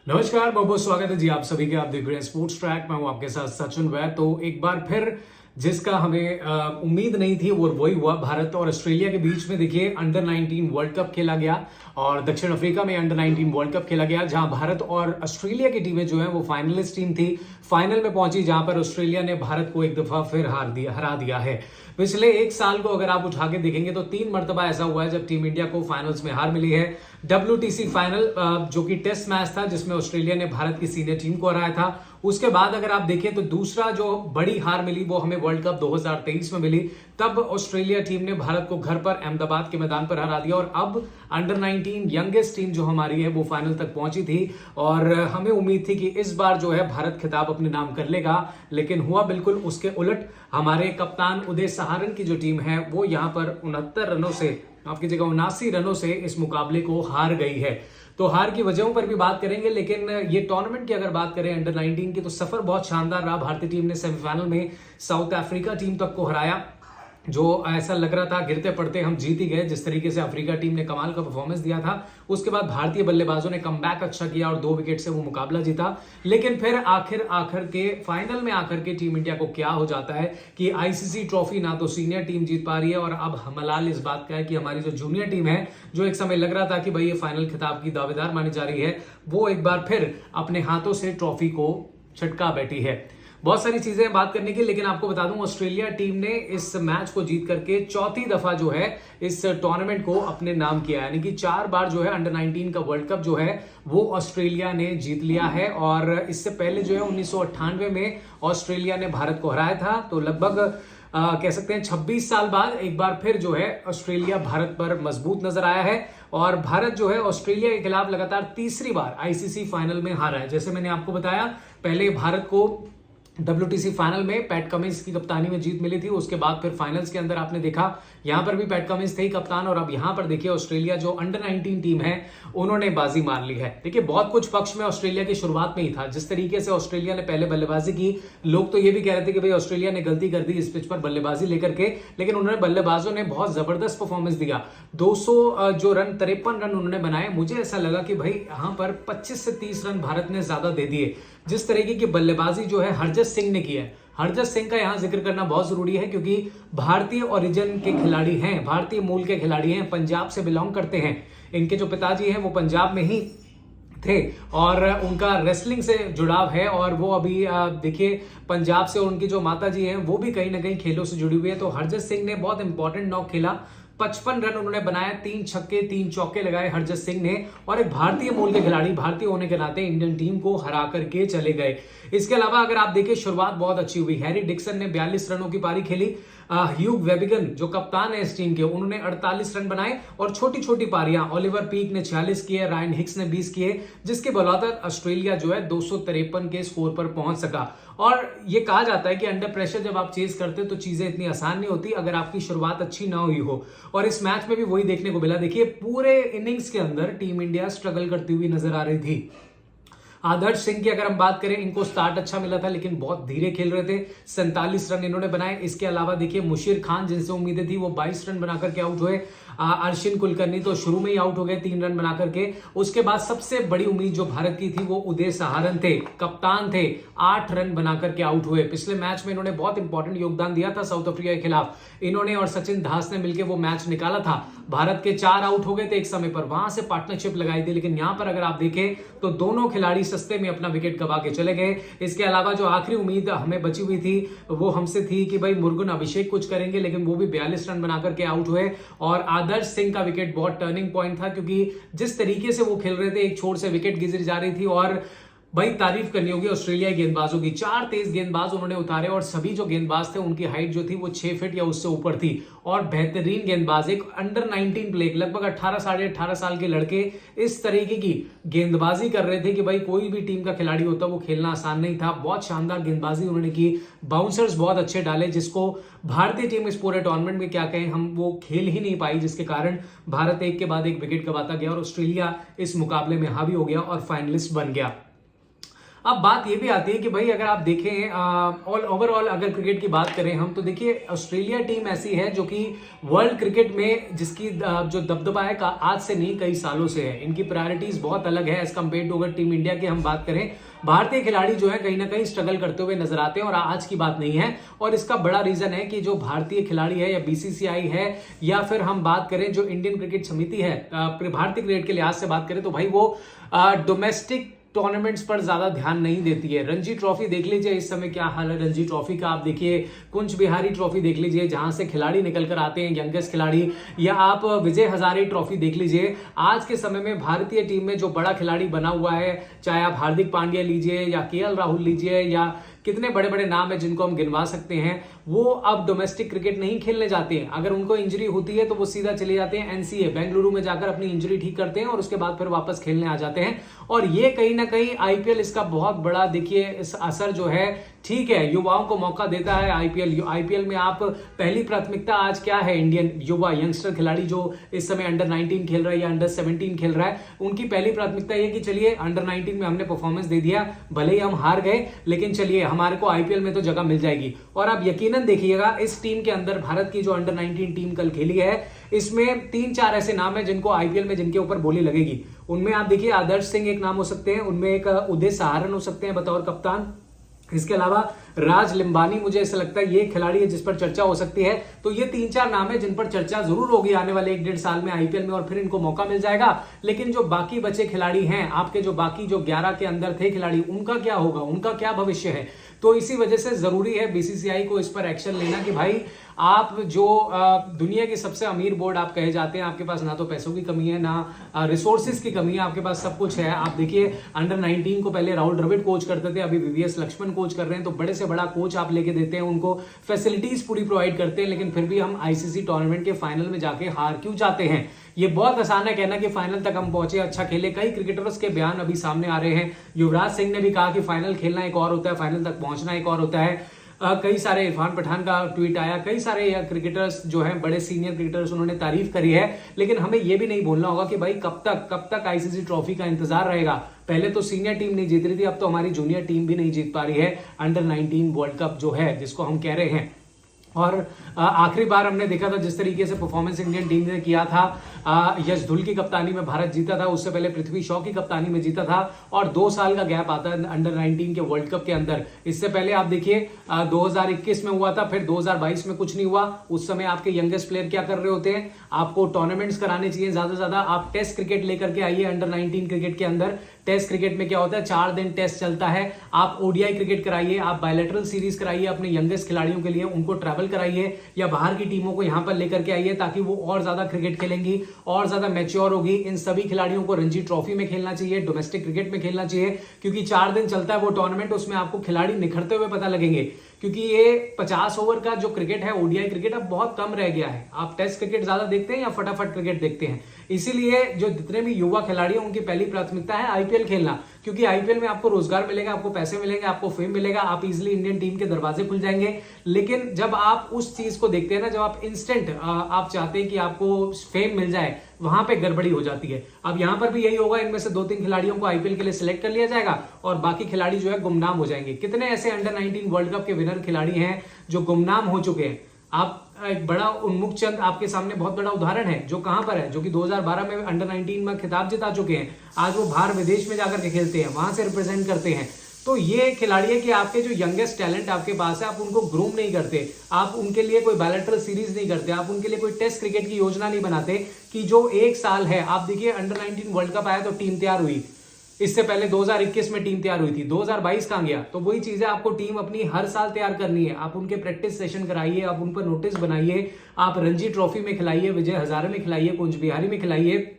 नमस्कार, बहुत बहुत स्वागत है जी आप सभी के। आप देख रहे हैं स्पोर्ट्स ट्रैक। मैं हूं आपके साथ सचिन वैद। तो एक बार फिर जिसका हमें उम्मीद नहीं थी वो वही हुआ। भारत और ऑस्ट्रेलिया के बीच में देखिए अंडर 19 वर्ल्ड कप खेला गया और दक्षिण अफ्रीका में अंडर 19 वर्ल्ड कप खेला गया, जहां भारत और ऑस्ट्रेलिया की टीमें जो है वो फाइनलिस्ट टीम थी, फाइनल में पहुंची, जहां पर ऑस्ट्रेलिया ने भारत को एक दफा फिर हरा दिया है। पिछले एक साल को अगर आप उठा के देखेंगे तो 3 मरतबा ऐसा हुआ है जब टीम इंडिया को फाइनल्स में हार मिली है। WTC फाइनल जो कि टेस्ट मैच था जिसमें ऑस्ट्रेलिया ने भारत की सीनियर टीम को हराया था। उसके बाद अगर आप देखें तो दूसरा जो बड़ी हार मिली वो हमें वर्ल्ड कप 2023 में मिली। तब ऑस्ट्रेलिया टीम ने भारत को घर पर अहमदाबाद के मैदान पर हरा दिया और अब अंडर 19 यंगेस्ट टीम जो हमारी है वो फाइनल तक पहुंची थी और हमें उम्मीद थी कि इस बार जो है भारत खिताब अपने नाम कर लेगा, लेकिन हुआ बिल्कुल उसके उलट। हमारे कप्तान उदय सहारन की जो टीम है वो यहां पर 69 रनों से, आपकी जगह 79 रनों से इस मुकाबले को हार गई है। तो हार की वजहों पर भी बात करेंगे, लेकिन ये टूर्नामेंट की अगर बात करें अंडर 19 की तो सफर बहुत शानदार रहा। भारतीय टीम ने सेमीफाइनल में साउथ अफ्रीका टीम तक को हराया, जो ऐसा लग रहा था गिरते पड़ते हम जीत ही गए। जिस तरीके से अफ्रीका टीम ने कमाल का परफॉर्मेंस दिया था, उसके बाद भारतीय बल्लेबाजों ने कमबैक अच्छा किया और 2 विकेट से वो मुकाबला जीता। लेकिन फिर आखिर के फाइनल में आकर के टीम इंडिया को क्या हो जाता है कि आईसीसी ट्रॉफी ना तो सीनियर टीम जीत पा रही है, और अब मलाल इस बात का है कि हमारी जो जूनियर टीम है, जो एक समय लग रहा था कि भाई ये फाइनल खिताब की दावेदार मानी जा रही है, वो एक बार फिर अपने हाथों से ट्रॉफी को छटका बैठी है। बहुत सारी चीजें बात करने की, लेकिन आपको बता दूं ऑस्ट्रेलिया टीम ने इस मैच को जीत करके चौथी दफा जो है इस टूर्नामेंट को अपने नाम किया, यानी कि 4 बार जो है अंडर 19 का वर्ल्ड कप जो है वो ऑस्ट्रेलिया ने जीत लिया है। और इससे पहले जो है 1998 में ऑस्ट्रेलिया ने भारत को हराया था। तो लगभग कह सकते हैं 26 साल बाद एक बार फिर जो है ऑस्ट्रेलिया भारत पर मजबूत नजर आया है और भारत जो है ऑस्ट्रेलिया के खिलाफ लगातार तीसरी बार आईसीसी फाइनल में हारा है। जैसे मैंने आपको बताया, पहले भारत को WTC फाइनल में पैट कमिंस की कप्तानी में जीत मिली थी, उसके बाद फिर फाइनल्स के अंदर आपने देखा यहां पर भी पैट कमिंस थे ही कप्तान, और अब यहां पर देखिए ऑस्ट्रेलिया जो अंडर 19 टीम है उन्होंने बाजी मार ली है। देखिए बहुत कुछ पक्ष में ऑस्ट्रेलिया की शुरुआत में ही था। जिस तरीके से ऑस्ट्रेलिया ने पहले बल्लेबाजी की, लोग तो ये भी कह रहे थे कि भाई ऑस्ट्रेलिया ने गलती कर दी इस पिच पर बल्लेबाजी लेकर के, लेकिन उन्होंने बल्लेबाजों ने बहुत जबरदस्त परफॉर्मेंस दिया। 200 जो रन 53 रन उन्होंने बनाए। मुझे ऐसा लगा कि भाई यहां पर 25 से 30 रन भारत ने ज्यादा दे दिए। जिस तरीके की बल्लेबाजी जो है हरजत सिंह ने की है, हरजत सिंह का यहां जिक्र करना बहुत जरूरी है क्योंकि भारतीय ओरिजिन के खिलाड़ी हैं, भारतीय मूल के खिलाड़ी हैं, पंजाब से बिलोंग करते हैं। इनके जो पिताजी हैं वो पंजाब में ही थे और उनका रेसलिंग से जुड़ाव है, और वो अभी देखिए पंजाब से उनकी जो माता जी हैं वो भी कहीं ना कहीं खेलों से जुड़ी हुई है। तो हरजत सिंह ने बहुत इंपॉर्टेंट नॉक खेला, 55 रन उन्होंने बनाया, 3 छक्के 3 चौके लगाए हरजत सिंह ने, और एक भारतीय मूल के खिलाड़ी भारतीय होने के नाते इंडियन टीम को हरा करके चले गए। इसके अलावा अगर आप देखिए शुरुआत बहुत अच्छी हुई। हैरी डिक्सन ने 42 रनों की पारी खेली। ह्यूग वेबिगन जो कप्तान है इस टीम के, उन्होंने 48 रन बनाए, और छोटी छोटी पारियां ओलिवर पीक ने 46 किए, रायन हिक्स ने 20 किए, जिसके बदौलत ऑस्ट्रेलिया जो है 253 के स्कोर पर पहुंच सका। और ये कहा जाता है कि अंडर प्रेशर जब आप चेस करते हो तो चीजें इतनी आसान नहीं होती अगर आपकी शुरुआत अच्छी ना हुई हो, और इस मैच में भी वही देखने को मिला। देखिए पूरे इनिंग्स के अंदर टीम इंडिया स्ट्रगल करती हुई नजर आ रही थी। आदर्श सिंह की अगर हम बात करें, इनको स्टार्ट अच्छा मिला था लेकिन बहुत धीरे खेल रहे थे, 47 रन इन्होंने बनाए। इसके अलावा देखिए मुशीर खान जिनसे उम्मीदें थी वो 22 रन बनाकर के आउट हुए। अर्शिन कुलकर्णी तो शुरू में ही आउट हो गए 3 रन बनाकर के। उसके बाद सबसे बड़ी उम्मीद जो भारत की थी वो उदय सहारन थे, कप्तान थे, 8 रन बनाकर के आउट हुए। पिछले मैच में इन्होंने बहुत इंपॉर्टेंट योगदान दिया था साउथ अफ्रीका के खिलाफ। इन्होंने और सचिन दास ने मिलकर वो मैच निकाला था। भारत के 4 आउट हो गए थे एक समय पर, वहां से पार्टनरशिप लगाई थी, लेकिन यहां पर अगर आप देखें तो दोनों खिलाड़ी सस्ते में अपना विकेट गवा के चले गए। इसके अलावा जो आखिरी उम्मीद हमें बची हुई थी वो हमसे थी कि भाई मुर्गन अभिषेक कुछ करेंगे, लेकिन वो भी 42 रन बनाकर के आउट हुए। और आदर्श सिंह का विकेट बहुत टर्निंग पॉइंट था क्योंकि जिस तरीके से वो खेल रहे थे, एक छोर से विकेट गिर जा रही थी, और भाई तारीफ करनी होगी ऑस्ट्रेलिया गेंदबाजों की। 4 तेज गेंदबाज उन्होंने उतारे और सभी जो गेंदबाज थे उनकी हाइट जो थी वो 6 फीट या उससे ऊपर थी, और बेहतरीन गेंदबाज, एक अंडर 19 प्लेयर, लगभग 18 साढ़े 18 साल के लड़के इस तरीके की गेंदबाजी कर रहे थे कि भाई कोई भी टीम का खिलाड़ी होता वो खेलना आसान नहीं था। बहुत शानदार गेंदबाजी उन्होंने की, बाउंसर्स बहुत अच्छे डाले, जिसको भारतीय टीम इस पूरे टूर्नामेंट में क्या कहें हम वो खेल ही नहीं पाई, जिसके कारण भारत एक के बाद एक विकेट गंवाता गया और ऑस्ट्रेलिया इस मुकाबले में हावी हो गया और फाइनलिस्ट बन गया। अब बात ये भी आती है कि भाई अगर आप देखें ओवरऑल अगर क्रिकेट की बात करें हम, तो देखिए ऑस्ट्रेलिया टीम ऐसी है जो कि वर्ल्ड क्रिकेट में जिसकी जो दबदबा है आज से नहीं कई सालों से है। इनकी प्रायोरिटीज बहुत अलग है एज कम्पेयर टू अगर टीम इंडिया की हम बात करें। भारतीय खिलाड़ी जो है कहीं ना कहीं स्ट्रगल करते हुए नजर आते हैं और आज की बात नहीं है। और इसका बड़ा रीजन है कि जो भारतीय खिलाड़ी है या बीसीसीआई है या फिर हम बात करें जो इंडियन क्रिकेट समिति है भारतीय क्रिकेट के लिहाज से बात करें तो भाई वो डोमेस्टिक टूर्नामेंट्स पर ज्यादा ध्यान नहीं देती है। रणजी ट्रॉफी देख लीजिए इस समय क्या हाल है रणजी ट्रॉफी का। आप देखिए कुंज बिहारी ट्रॉफी देख लीजिए जहां से खिलाड़ी निकल कर आते हैं यंगेस्ट खिलाड़ी, या आप विजय हजारे ट्रॉफी देख लीजिए। आज के समय में भारतीय टीम में जो बड़ा खिलाड़ी बना हुआ है, चाहे आप हार्दिक पांड्या लीजिए या केएल राहुल लीजिए या कितने बड़े बड़े नाम है जिनको हम गिनवा सकते हैं, वो अब डोमेस्टिक क्रिकेट नहीं खेलने जाते हैं। अगर उनको इंजरी होती है तो वो सीधा चले जाते हैं एनसीए बेंगलुरु में जाकर अपनी इंजरी ठीक करते हैं और उसके बाद फिर वापस खेलने आ जाते हैं। और ये कहीं ना कहीं आईपीएल इसका बहुत बड़ा देखिए इस असर जो है, ठीक है युवाओं को मौका देता है आईपीएल में। आप पहली प्राथमिकता आज क्या है, इंडियन युवा यंगस्टर खिलाड़ी जो इस समय अंडर 19 खेल रहा है या अंडर 17 खेल रहा है, उनकी पहली प्राथमिकता ये कि चलिए अंडर 19 में हमने परफॉर्मेंस दे दिया, भले ही हम हार गए लेकिन चलिए हमारे को आईपीएल में तो जगह मिल जाएगी। और आप यकीनन देखिएगा इस टीम के अंदर भारत की जो अंडर 19 टीम कल खेली है, इसमें 3-4 ऐसे नाम है जिनको आईपीएल में जिनके ऊपर बोली लगेगी। उनमें आप देखिए आदर्श सिंह एक नाम हो सकते हैं, उनमें एक उदय सहारन हो सकते हैं बतौर कप्तान। इसके अलावा राज लिम्बानी मुझे ऐसा लगता है ये खिलाड़ी है जिस पर चर्चा हो सकती है। तो ये 3-4 नाम है जिन पर चर्चा जरूर होगी आने वाले 1-1.5 साल में आईपीएल में और फिर इनको मौका मिल जाएगा। लेकिन जो बाकी बचे खिलाड़ी हैं आपके, जो बाकी जो 11 के अंदर थे खिलाड़ी, उनका क्या होगा, उनका क्या भविष्य है। तो इसी वजह से जरूरी है बीसीसीआई को इस पर एक्शन लेना कि भाई आप जो दुनिया की सबसे अमीर बोर्ड आप कहे जाते हैं, आपके पास ना तो पैसों की कमी है ना रिसोर्सेज की कमी है, आपके पास सब कुछ है। आप देखिए अंडर 19 को पहले राहुल द्रविड़ कोच करते थे, अभी वीवीएस लक्ष्मण कोच कर रहे हैं। तो बड़े से बड़ा कोच आप लेके देते हैं, उनको फैसिलिटीज पूरी प्रोवाइड करते हैं, लेकिन फिर भी हम आईसीसी टूर्नामेंट के फाइनल में जाके हार क्यों जाते हैं। ये बहुत आसान है कहना कि फाइनल तक हम पहुंचे, अच्छा खेले। कई क्रिकेटर्स के बयान अभी सामने आ रहे हैं। युवराज सिंह ने भी कहा कि फाइनल खेलना एक और होता है, फाइनल तक पहुंचना एक और होता है। कई सारे इरफान पठान का ट्वीट आया, कई सारे क्रिकेटर्स जो हैं बड़े सीनियर क्रिकेटर्स उन्होंने तारीफ करी है। लेकिन हमें यह भी नहीं भूलना होगा कि भाई कब तक आईसीसी ट्रॉफी का इंतजार रहेगा। पहले तो सीनियर टीम नहीं जीत रही थी, अब तो हमारी जूनियर टीम भी नहीं जीत पा रही है अंडर 19 वर्ल्ड कप जो है जिसको हम कह रहे हैं। और आखिरी बार हमने देखा था जिस तरीके से परफॉर्मेंस इंडियन टीम ने किया था, यश धुल की कप्तानी में भारत जीता था, उससे पहले पृथ्वी शॉ की कप्तानी में जीता था। और 2 साल का गैप आता है अंडर 19 के वर्ल्ड कप के अंदर। इससे पहले आप देखिए 2021 में हुआ था, फिर 2022 में कुछ नहीं हुआ। उस समय आपके यंगेस्ट प्लेयर क्या कर रहे होते हैं, आपको टूर्नामेंट्स कराने चाहिए ज्यादा से ज्यादा। आप टेस्ट क्रिकेट लेकर के आइए अंडर 19 क्रिकेट के अंदर। टेस्ट क्रिकेट में क्या होता है, 4 दिन टेस्ट चलता है। आप ओडीआई क्रिकेट कराइए, आप बायलैटरल सीरीज कराइए अपने यंगेस्ट खिलाड़ियों के लिए, उनको ट्रैवल कराइए या बाहर की टीमों को यहां पर लेकर के आइए ताकि वो और ज्यादा क्रिकेट खेलेंगी, और ज्यादा मैच्योर होगी। इन सभी खिलाड़ियों को रणजी ट्रॉफी में खेलना चाहिए, डोमेस्टिक क्रिकेट में खेलना चाहिए, क्योंकि 4 दिन चलता है वो टूर्नामेंट। उसमें आपको खिलाड़ी निखरते हुए पता लगेंगे, क्योंकि ये 50 ओवर का जो क्रिकेट है ओडीआई क्रिकेट अब बहुत कम रह गया है। आप टेस्ट क्रिकेट ज्यादा देखते हैं या फटाफट क्रिकेट देखते हैं। इसीलिए जो जितने भी युवा खिलाड़ी हैं उनकी पहली प्राथमिकता है आईपीएल खेलना, क्योंकि आईपीएल में आपको रोजगार मिलेगा, आपको पैसे मिलेंगे, आपको फेम मिलेगा, आप इजीली इंडियन टीम के दरवाजे खुल जाएंगे। लेकिन जब आप उस चीज को देखते हैं ना, जब आप इंस्टेंट आप चाहते हैं कि आपको फेम मिल जाए, वहां पे गड़बड़ी हो जाती है। अब यहां पर भी यही होगा, इनमें से 2-3 खिलाड़ियों को आईपीएल के लिए सिलेक्ट कर लिया जाएगा और बाकी खिलाड़ी जो है गुमनाम हो जाएंगे। कितने ऐसे अंडर 19 वर्ल्ड कप के विनर खिलाड़ी हैं जो गुमनाम हो चुके हैं। आप एक बड़ा उन्मुख चंद आपके सामने बहुत बड़ा उदाहरण है, जो कहां पर है, जो कि 2012 में अंडर 19 में खिताब जिता चुके हैं। आज वो बाहर विदेश में जाकर के खेलते हैं, वहां से रिप्रेजेंट करते हैं। तो ये खिलाड़ी है कि आपके जो यंगेस्ट टैलेंट आपके पास है, आप उनको ग्रूम नहीं करते, आप उनके लिए कोई बायलैटरल सीरीज नहीं करते, आप उनके लिए कोई टेस्ट क्रिकेट की योजना नहीं बनाते कि जो 1 साल है। आप देखिए अंडर 19 वर्ल्ड कप आया तो टीम तैयार हुई, इससे पहले 2021 में टीम तैयार हुई थी, 2022 कहां गया। तो वही चीज है, आपको टीम अपनी हर साल तैयार करनी है। आप उनके प्रैक्टिस सेशन कराइए, आप उन पर नोटिस बनाइए, आप रणजी ट्रॉफी में खिलाइए, विजय हजारे में खिलाइए, कुंज बिहारी में खिलाइए,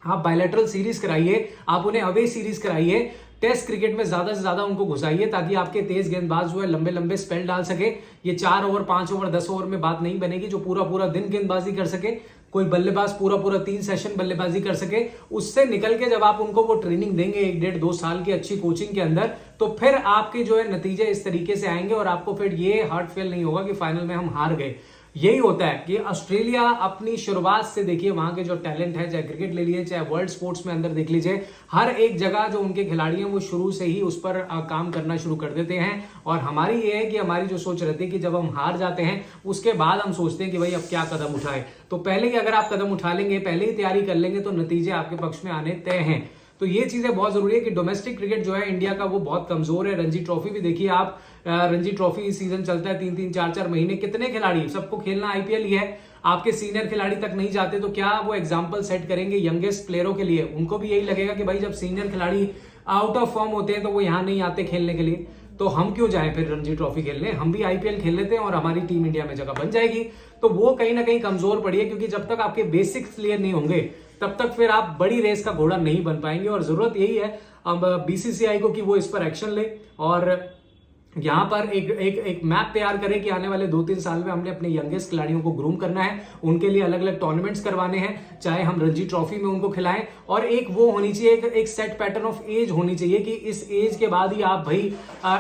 आप बायलैटरल सीरीज कराइए, आप उन्हें अवे सीरीज कराइए। टेस्ट क्रिकेट में ज्यादा से ज्यादा उनको घुसाइए ताकि आपके तेज गेंदबाज जो है लंबे लंबे स्पेल डाल सके। ये 4 ओवर 5 ओवर 10 ओवर में बात नहीं बनेगी जो पूरा पूरा दिन गेंदबाजी कर सके। कोई बल्लेबाज पूरा पूरा 3 सेशन बल्लेबाजी कर सके। उससे निकल के जब आप उनको वो ट्रेनिंग देंगे 1-1.5-2 साल की अच्छी कोचिंग के अंदर, तो फिर आपके जो है नतीजे इस तरीके से आएंगे और आपको फिर ये हार्ट फेल नहीं होगा कि फाइनल में हम हार गए। यही होता है कि ऑस्ट्रेलिया अपनी शुरुआत से देखिए वहां के जो टैलेंट है, चाहे क्रिकेट ले लीजिए चाहे वर्ल्ड स्पोर्ट्स में अंदर देख लीजिए, हर एक जगह जो उनके खिलाड़ी हैं वो शुरू से ही उस पर काम करना शुरू कर देते हैं। और हमारी ये है कि हमारी जो सोच रहती है कि जब हम हार जाते हैं उसके बाद हम सोचते हैं कि भाई अब क्या कदम उठाए। तो पहले ही अगर आप कदम उठा लेंगे, पहले ही तैयारी कर लेंगे, तो नतीजे आपके पक्ष में आने तय हैं। तो ये चीजें बहुत जरूरी है कि डोमेस्टिक क्रिकेट जो है इंडिया का वो बहुत कमजोर है। रणजी ट्रॉफी भी देखिए आप, रणजी ट्रॉफी सीजन चलता है 3-3 4-4 महीने, कितने खिलाड़ी, सबको खेलना आईपीएल ही है, आपके सीनियर खिलाड़ी तक नहीं जाते, तो क्या वो एग्जाम्पल सेट करेंगे यंगेस्ट प्लेयरों के लिए? उनको भी यही लगेगा कि भाई जब सीनियर खिलाड़ी आउट ऑफ फॉर्म होते हैं तो वो यहाँ नहीं आते खेलने के लिए, तो हम क्यों जाएं फिर रणजी ट्रॉफी खेलने, हम भी आईपीएल खेल लेते हैं और हमारी टीम इंडिया में जगह बन जाएगी। तो वो कहीं ना कहीं कमजोर पड़ी है, क्योंकि जब तक आपके बेसिक्स क्लियर नहीं होंगे तब तक फिर आप बड़ी रेस का घोड़ा नहीं बन पाएंगे। और जरूरत यही है अब बीसीसीआई को कि वो इस पर एक्शन ले और यहां पर एक मैप तैयार करें कि आने वाले 2-3 साल में हमने अपने यंगेस्ट खिलाड़ियों को ग्रूम करना है, उनके लिए अलग अलग टूर्नामेंट्स करवाने हैं, चाहे हम रणजी ट्रॉफी में उनको खिलाएं, और एक वो होनी चाहिए, एक सेट पैटर्न ऑफ एज होनी चाहिए कि इस एज के बाद ही आप भाई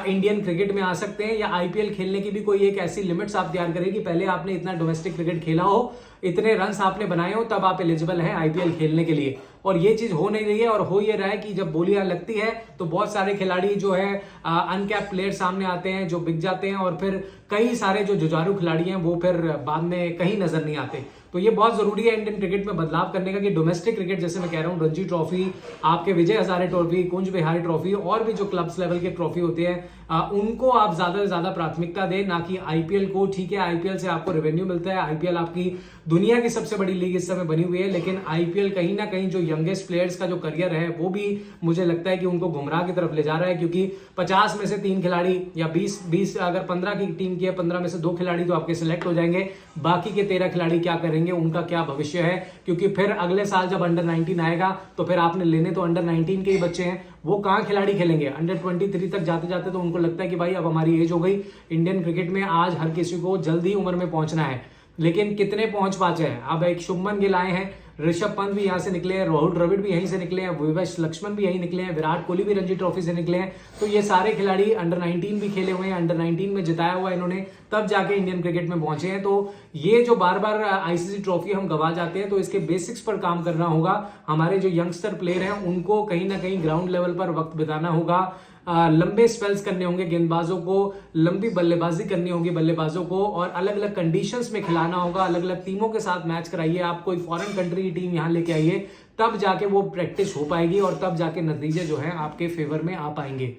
इंडियन क्रिकेट में आ सकते हैं, या आईपीएल खेलने की भी कोई एक ऐसी लिमिट्स आप तैयार करें कि पहले आपने इतना डोमेस्टिक क्रिकेट खेला हो, इतने रन्स आपने बनाए हो, तब आप एलिजिबल हैं आईपीएल खेलने के लिए। और ये चीज हो नहीं रही है, और हो ये रहा है कि जब बोलियां लगती है तो बहुत सारे खिलाड़ी जो है अनकैप्ड प्लेयर सामने आते हैं जो बिक जाते हैं, और फिर कई सारे जो जुझारू खिलाड़ी हैं वो फिर बाद में कहीं नजर नहीं आते। तो ये बहुत जरूरी है इंडियन क्रिकेट में बदलाव करने का कि डोमेस्टिक क्रिकेट, जैसे मैं कह रहा हूँ रणजी ट्रॉफी, आपके विजय हजारे ट्रॉफी, कुंज बिहारी ट्रॉफी, और भी जो क्लब्स लेवल के ट्रॉफी होते हैं उनको आप ज्यादा से ज्यादा प्राथमिकता दें, ना कि आईपीएल को। ठीक है, आईपीएल से आपको रेवेन्यू मिलता है, आईपीएल आपकी दुनिया की सबसे बड़ी लीग इस समय बनी हुई है, लेकिन आईपीएल कहीं ना कहीं जो यंगेस्ट प्लेयर्स का जो करियर है वो भी मुझे लगता है कि उनको गुमराह की तरफ ले जा रहा है, क्योंकि 50 में से 3 खिलाड़ी या 20 अगर 15 की टीम की है, 15 में से 2 खिलाड़ी तो आपके सिलेक्ट हो जाएंगे, बाकी के 13 खिलाड़ी क्या करेंगे, उनका क्या भविष्य है? क्योंकि फिर अगले साल जब अंडर 19 आएगा तो फिर आपने लेने तो अंडर 19 के ही बच्चे हैं, वो कहाँ खिलाड़ी खेलेंगे? अंडर 23 तक जाते जाते तो उनको लगता है कि भाई अब हमारी एज हो गई, इंडियन क्रिकेट में आज हर किसी को जल्दी उम्र में पहुंचना है, लेकिन कितने पहुंच पाते हैं? अब एक शुभमन गिल आए हैं, ऋषभ पंत भी यहां से निकले हैं, राहुल द्रविड़ भी यहीं से निकले हैं, विवेक लक्ष्मण भी यहीं निकले हैं, विराट कोहली भी रणजी ट्रॉफी से निकले हैं। तो ये सारे खिलाड़ी अंडर 19 भी खेले हुए हैं, अंडर 19 में जिताया हुआ इन्होंने, तब जाके इंडियन क्रिकेट में पहुंचे हैं। तो ये जो बार बार आईसीसी ट्रॉफी हम गवा जाते हैं, तो इसके बेसिक्स पर काम करना होगा। हमारे जो यंगस्टर प्लेयर हैं उनको कहीं ना कहीं ग्राउंड लेवल पर वक्त बिताना होगा, लंबे स्पेल्स करने होंगे गेंदबाजों को, लंबी बल्लेबाजी करनी होगी बल्लेबाजों को, और अलग अलग कंडीशंस में खिलाना होगा, अलग अलग टीमों के साथ मैच कराइए, आप कोई फॉरेन कंट्री की टीम यहाँ लेके आइए, तब जाके वो प्रैक्टिस हो पाएगी और तब जाके नतीजे जो है आपके फेवर में आ पाएंगे।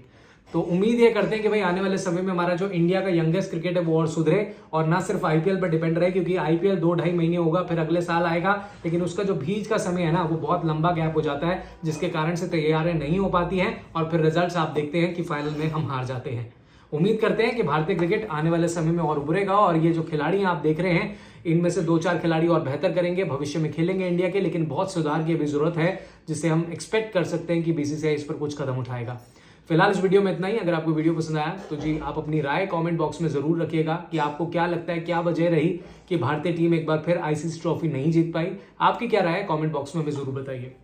तो उम्मीद ये करते हैं कि भाई आने वाले समय में हमारा जो इंडिया का यंगेस्ट क्रिकेट है वो और सुधरे, और ना सिर्फ आईपीएल पर डिपेंड रहे, क्योंकि आईपीएल 2-2.5 महीने होगा, फिर अगले साल आएगा, लेकिन उसका जो बीच का समय है ना वो बहुत लंबा गैप हो जाता है, जिसके कारण से तैयारियां नहीं हो पाती हैं, और फिर रिजल्ट्स आप देखते हैं कि फाइनल में हम हार जाते हैं। उम्मीद करते हैं कि भारतीय क्रिकेट आने वाले समय में और उभरेगा, और ये जो खिलाड़ी आप देख रहे हैं इनमें से 2-4 खिलाड़ी और बेहतर करेंगे, भविष्य में खेलेंगे इंडिया के, लेकिन बहुत सुधार की अभी जरूरत है, जिससे हम एक्सपेक्ट कर सकते हैं कि बीसीसीआई इस पर कुछ कदम उठाएगा। फिलहाल इस वीडियो में इतना ही। अगर आपको वीडियो पसंद आया तो जी आप अपनी राय कमेंट बॉक्स में जरूर रखिएगा कि आपको क्या लगता है, क्या वजह रही कि भारतीय टीम एक बार फिर आईसीसी ट्रॉफी नहीं जीत पाई। आपकी क्या राय है कमेंट बॉक्स में हमें जरूर बताइए।